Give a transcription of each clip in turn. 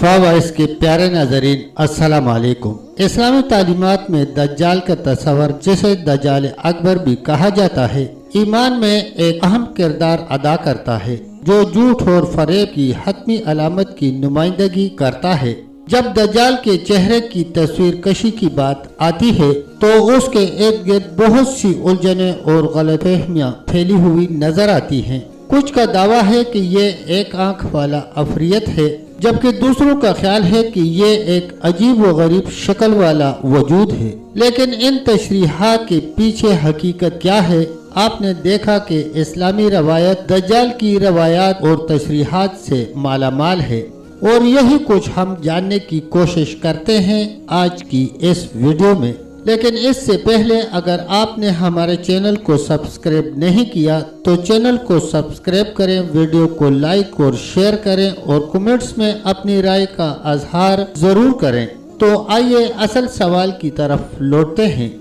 वफा वॉइस के प्यारे नाजरीन, अस्सलाम वालेकुम। इस्लामी तालीमात में दज्जाल का तस्वर, जिसे दज्जाल अकबर भी कहा जाता है, ईमान में एक अहम किरदार अदा करता है, जो झूठ और फरेब की हतमी अलामत की नुमाइंदगी करता है। जब दज्जाल के चेहरे की तस्वीर कशी की बात आती है तो उसके इर्द गिर्द बहुत सी उलझनें और गलतफहमियां फैली हुई नजर आती हैं। कुछ का दावा है कि ये एक आंख वाला अफरियत है, जबकि दूसरों का ख्याल है कि ये एक अजीब व गरीब शक्ल वाला वजूद है। लेकिन इन तशरीहात के पीछे हकीकत क्या है? आपने देखा कि इस्लामी रवायत दज्जाल की रवायात और तशरीहात से मालामाल है, और यही कुछ हम जानने की कोशिश करते हैं आज की इस वीडियो में। लेकिन इससे पहले अगर आपने हमारे चैनल को सब्सक्राइब नहीं किया तो चैनल को सब्सक्राइब करें, वीडियो को लाइक और शेयर करें और कमेंट्स में अपनी राय का इजहार जरूर करें। तो आइए असल सवाल की तरफ लौटते हैं।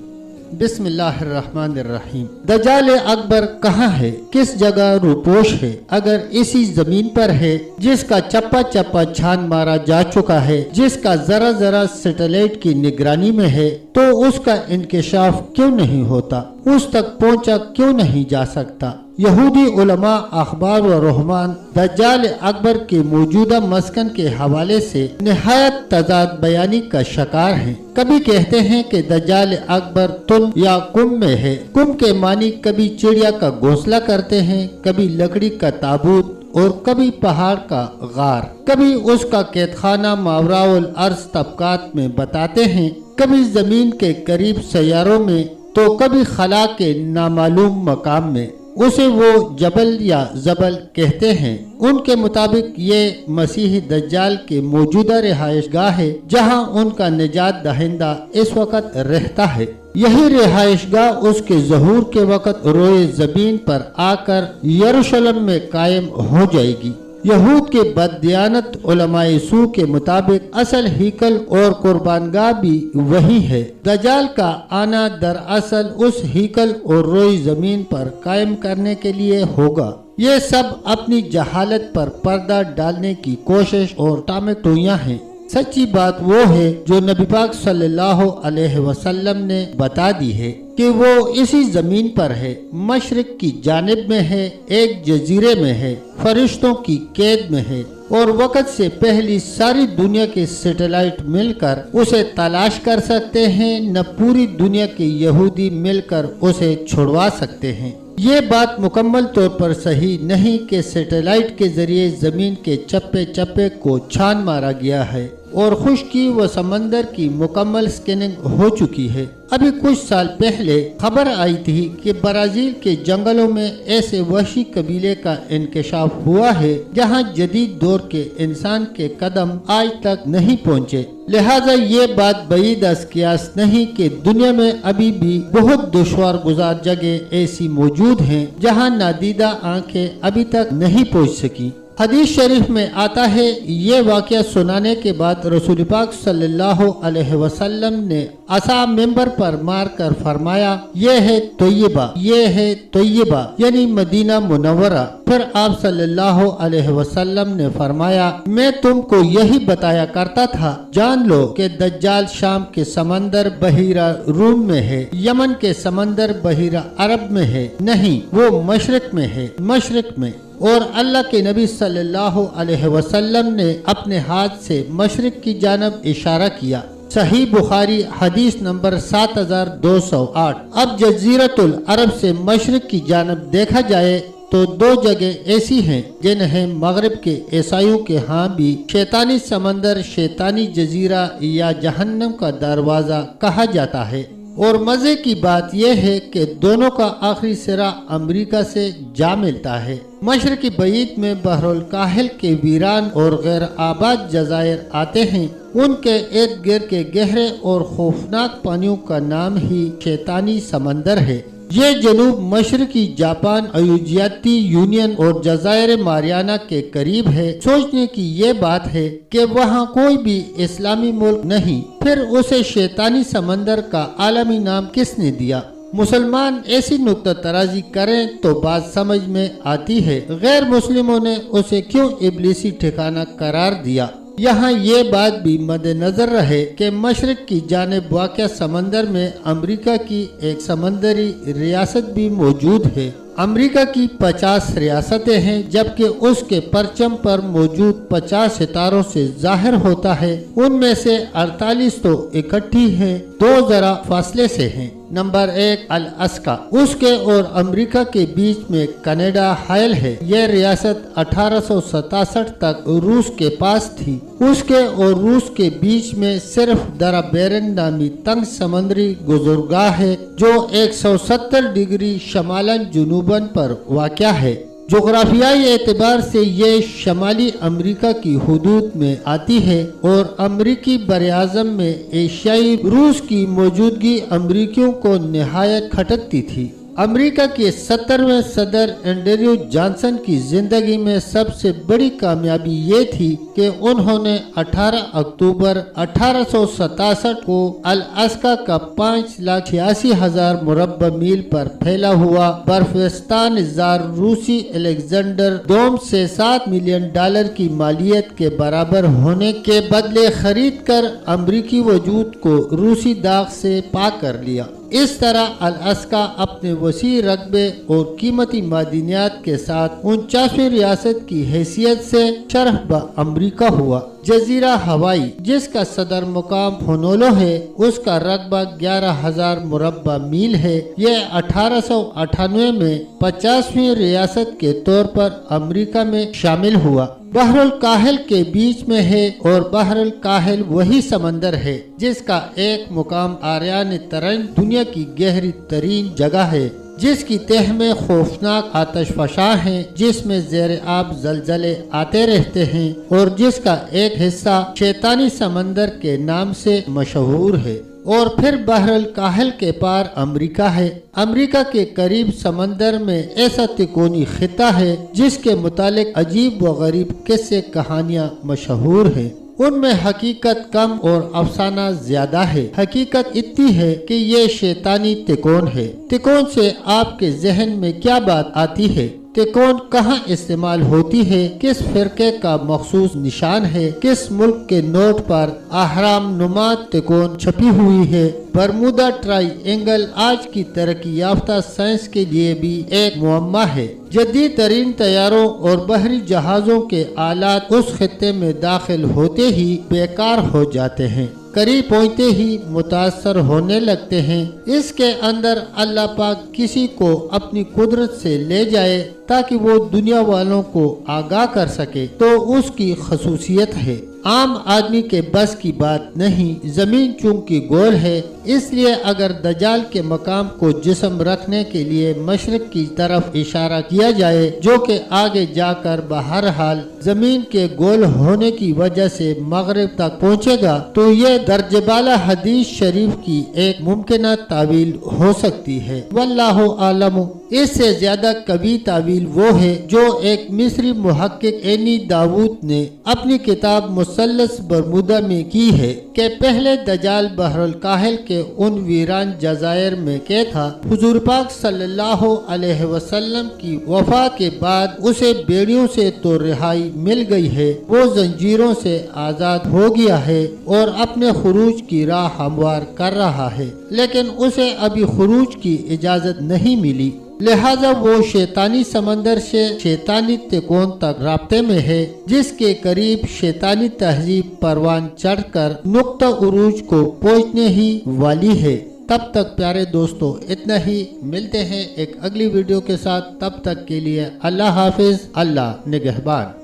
बिस्मिल्लाहिर्रहमानिर्रहीम। दज्जाल अकबर कहाँ है? किस जगह रूपोश है? अगर इसी जमीन पर है जिसका चप्पा चप्पा छान मारा जा चुका है, जिसका जरा जरा सैटेलाइट की निगरानी में है, तो उसका इंकशाफ क्यों नहीं होता? उस तक पहुंचा क्यों नहीं जा सकता? यहूदी उलमा, अखबार व रहमान दज्जाल अकबर के मौजूदा मस्कन के हवाले से निहायत तजाद बयानी का शिकार हैं। कभी कहते हैं कि दज्जाल अकबर तुल या कुम में है। कुम के मानी कभी चिड़िया का घोंसला करते हैं, कभी लकड़ी का ताबूत और कभी पहाड़ का गार, कभी उसका कैदखाना मावराउल अर्ज तबकात में बताते हैं, कभी जमीन के करीब सैयारों में, तो कभी खला के नामालूम मकाम में। उसे वो जबल या जबल कहते हैं। उनके मुताबिक ये मसीही दज्जाल के मौजूदा रिहाइश गाह है, जहाँ उनका निजात दहिंदा इस वक्त रहता है। यही रिहाइश गाह उसके ज़हूर के वक्त रोए ज़मीन पर आकर यरूशलेम में कायम हो जाएगी। यहूद के बददियानत उलमाए सू के मुताबिक असल हीकल और कुर्बानगाह भी वही है। दज्जाल का आना दरअसल उस हीकल और रोई जमीन पर कायम करने के लिए होगा। ये सब अपनी जहालत पर पर्दा डालने की कोशिश और टामेटोइयां हैं। सच्ची बात वो है जो नबी पाक सल्लल्लाहु अलैहि वसल्लम ने बता दी है कि वो इसी जमीन पर है, मशरिक की जानिब में है, एक जजीरे में है, फरिश्तों की कैद में है, और वक्त से पहली सारी दुनिया के सैटेलाइट मिलकर उसे तलाश कर सकते हैं, न पूरी दुनिया के यहूदी मिलकर उसे छुड़वा सकते हैं। ये बात मुकम्मल तौर पर सही नहीं कि सैटेलाइट के जरिए जमीन के चप्पे चप्पे को छान मारा गया है और खुश्की व समंदर की मुकम्मल स्कैनिंग हो चुकी है। अभी कुछ साल पहले खबर आई थी कि ब्राजील के जंगलों में ऐसे वहशी कबीले का इंकशाफ हुआ है जहां जदीद दौर के इंसान के कदम आज तक नहीं पहुंचे। लिहाजा ये बात बईद अज कियास नहीं कि दुनिया में अभी भी बहुत दुश्वार गुजार जगह ऐसी मौजूद हैं जहां नादीदा आंखें अभी तक नहीं पहुंच सकी। हदीस शरीफ में आता है, ये वाक़या सुनाने के बाद रसूल पाक सल्लल्लाहु अलैहि वसल्लम ने असा मिंबर पर मार कर फरमाया, ये है तोय्यबा, ये है तोय्यबा, यानी मदीना मुनव्वरा। फिर आप सल्लल्लाहु अलैहि वसल्लम ने फरमाया, मैं तुमको यही बताया करता था, जान लो कि दज्जाल शाम के समंदर बहीरा रूम में है, यमन के समंदर बहीरा अरब में है, नहीं वो मशरिक में है, मशरिक में। और अल्लाह के नबी सल्लल्लाहु अलैहि वसल्लम ने अपने हाथ से मशरिक की जानब इशारा किया। सही बुखारी हदीस नंबर 7208। अब जजीरतुल अरब से मशरिक की जानब देखा जाए तो दो जगह ऐसी हैं जिन्हें मगरिब के ईसाइयों के यहाँ भी शैतानी समंदर, शैतानी जजीरा या जहन्नम का दरवाजा कहा जाता है। और मजे की बात यह है कि दोनों का आखिरी सिरा अमेरिका से जा मिलता है। मशरकी बईद में बहरुल काहिल के वीरान और गैर आबाद जजायर आते हैं। उनके इर्द गिर्द के गहरे और खौफनाक पानियों का नाम ही शैतानी समंदर है। ये जनूब मशरकी जापान, अयूजियाती यूनियन और जजायर मारियाना के करीब है। सोचने की ये बात है कि वहाँ कोई भी इस्लामी मुल्क नहीं, फिर उसे शैतानी समंदर का आलमी नाम किसने दिया? मुसलमान ऐसी नुक्ता तराजी करें तो बात समझ में आती है, गैर मुस्लिमों ने उसे क्यों इब्लीसी ठिकाना करार दिया? यहाँ ये बात भी मद्देनजर रहे कि मशरक की जानिब वाक़िया समंदर में अमेरिका की एक समंदरी रियासत भी मौजूद है। अमेरिका की 50 रियासतें हैं, जबकि उसके परचम पर मौजूद 50 सितारों से जाहिर होता है उनमें से 48 तो इकट्ठी हैं, 2 जरा फासले से हैं। नंबर 1 अलास्का, उसके और अमेरिका के बीच में कनाडा हायल है। यह रियासत 1867 तक रूस के पास थी। उसके और रूस के बीच में सिर्फ दरा बेरन नामी तंग समुद्री गुजरगाह है जो 170 डिग्री शमालन जुनूबन पर वाक़या है। जोग्राफियाई एतबार से ये शमाली अमेरिका की हुदूद में आती है और अमेरिकी बरआज़म में एशियाई रूस की मौजूदगी अमेरिकियों को निहायत खटकती थी। अमेरिका के 70वें सदर एंड्रयू जॉनसन की जिंदगी में सबसे बड़ी कामयाबी ये थी कि उन्होंने 18 अक्टूबर 1867 को अलास्का का 5,86,000 मुरब्बा मील पर फैला हुआ बर्फिस्तान जार रूसी अलेक्जेंडर डोम से $7 मिलियन की मालियत के बराबर होने के बदले खरीद कर अमेरिकी वजूद को रूसी दाग से पाक कर लिया। इस तरह अलास्का अपने वसी रकबे और कीमती मादनियात के साथ 49वीं रियासत की हैसियत से शरह अमेरिका हुआ। जजीरा हवाई, जिसका सदर मुकाम होनोलो है, उसका रकबा 11,000 मुरब्बा मील है। यह 1898 में 50वीं रियासत के तौर पर अमेरिका में शामिल हुआ। बहरुल काहिल के बीच में है और बहरुल काहिल वही समंदर है जिसका एक मुकाम आर्यान तरन दुनिया की गहरी तरीन जगह है, जिसकी तह में खौफनाक आतशफशा हैं, जिसमें ज़ेर आब जलजले आते रहते हैं और जिसका एक हिस्सा शैतानी समंदर के नाम से मशहूर है। और फिर बहरुल काहिल के पार अमेरिका है। अमेरिका के करीब समंदर में ऐसा तिकोनी खिता है जिसके मुतालिक अजीब व गरीब किस्से कहानियाँ मशहूर हैं। उनमें हकीकत कम और अफसाना ज्यादा है। हकीकत इतनी है कि ये शैतानी तिकोन है। तिकोन से आपके जहन में क्या बात आती है? तिकोन कहाँ इस्तेमाल होती है? किस फिरके का मखसूस निशान है? किस मुल्क के नोट पर अहराम नुमा तिकोन छपी हुई है? बरमुदा ट्राइएंगल आज की तरक्की याफ्ता साइंस के लिए भी एक मुअम्मा है। जदीद तरीन तैयारों और बहरी जहाजों के आलात उस खित्ते में दाखिल होते ही बेकार हो जाते हैं, करीब पहुँचते ही मुतासर होने लगते हैं। इसके अंदर अल्लाह पाक किसी को अपनी कुदरत से ले जाए ताकि वो दुनिया वालों को आगाह कर सके तो उसकी खसूसियत है। आम आदमी के बस की बात नहीं। जमीन चूंकि गोल है, इसलिए अगर दजाल के मकाम को जिस्म रखने के लिए मशरक की तरफ इशारा किया जाए, जो कि आगे जाकर बहरहाल जमीन के गोल होने की वजह से मगरिब तक पहुंचेगा, तो ये दर्जबाला हदीस शरीफ की एक मुमकिन तावील हो सकती है। वल्लाहु आलम। इससे ज्यादा कभी तावील वो है जो एक मिस्री मुहक्किक एनी दाऊद ने अपनी किताब मुसल्लस बरमुदा में की है कि पहले दजाल बहरुल काहिल के उन वीरान जजायर में के था। हुजूर पाक सल्लल्लाहु अलैहि वसल्लम की वफात के बाद उसे बेड़ियों से तो रिहाई मिल गई है, वो जंजीरों से आजाद हो गया है और अपने खुरूज की राह हमवार कर रहा है, लेकिन उसे अभी खुरूज की इजाजत नहीं मिली। लिहाजा वो शैतानी समंदर से शैतानी तिकोन तक राब्ते में है, जिसके करीब शैतानी तहजीब परवान चढ़कर नुक्ता उरूज को पहुंचने ही वाली है। तब तक प्यारे दोस्तों इतना ही। मिलते हैं एक अगली वीडियो के साथ। तब तक के लिए अल्लाह हाफिज, अल्लाह निगहबान।